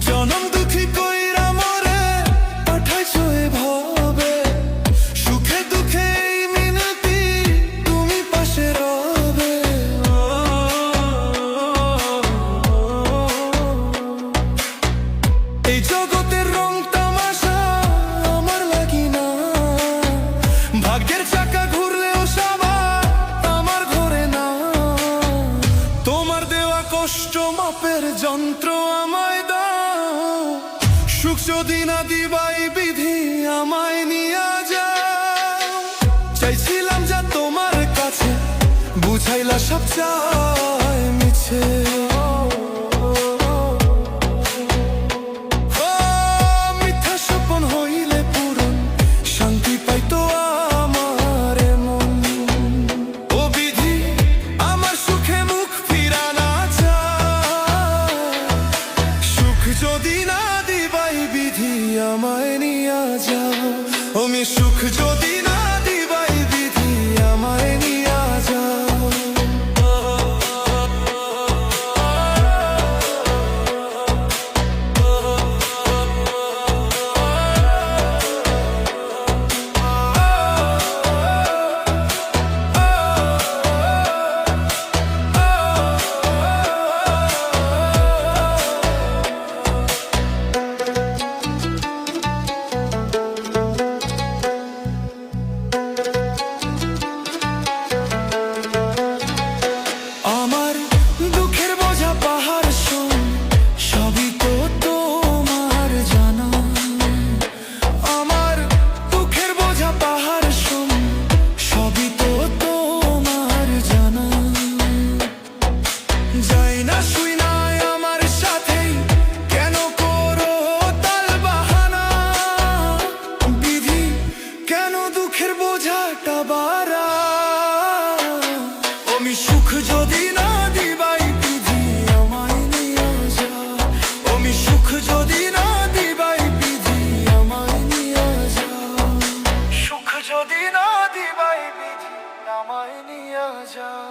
জনম দুঃখী কইরা মরে পাঠাইছো এভাবে, সুখে দুঃখে এই মিনতি তুমি পাশে রবে। এই জগতের রং তামাশা আমার লাগি না, ভাগ্যের চাকা ঘুরলেও সবার আমার ঘরে না। তোমার দেওয়া কষ্ট মাপের যন্ত্র আমায় দাও, সুখ যদি না দিবাই বিধি আমায় নিয়া যাও। চাইছিলাম যা তোমার কাছে, বুঝাইলা সব চাই মিছে। মিথ্যা স্বপন হইলে পূরণ, শান্তি পাইতো আমার মন। ও বিধি আমার সুখে মুখ ফিরানা চায়, সুখ যদি না দিবাই বিধি আমায় নিয়া যাও। আমি সুখ যদি না দিবাই বিধি আমায় নিয়া যাও। আমার দুঃখের বোঝা পাহাড় শোন, সবই তো তোমার জানা। আমার দুঃখের বোঝা পাহাড় শোন, সবই তো তোমার জানা। যাই না শুই না আমার সাথেই কেন করো তাল বাহানা, বিধি কেন দুঃখের বোঝাটা বাড়া। আমি সুখ যদি না দিবাই বিধি আমায় নিয়া যাও। আমি সুখ যদি না দিবাই বিধি আমায় নিয়া যাও। সুখ যদি না দিবাই বিধি আমায় নিয়া যাও।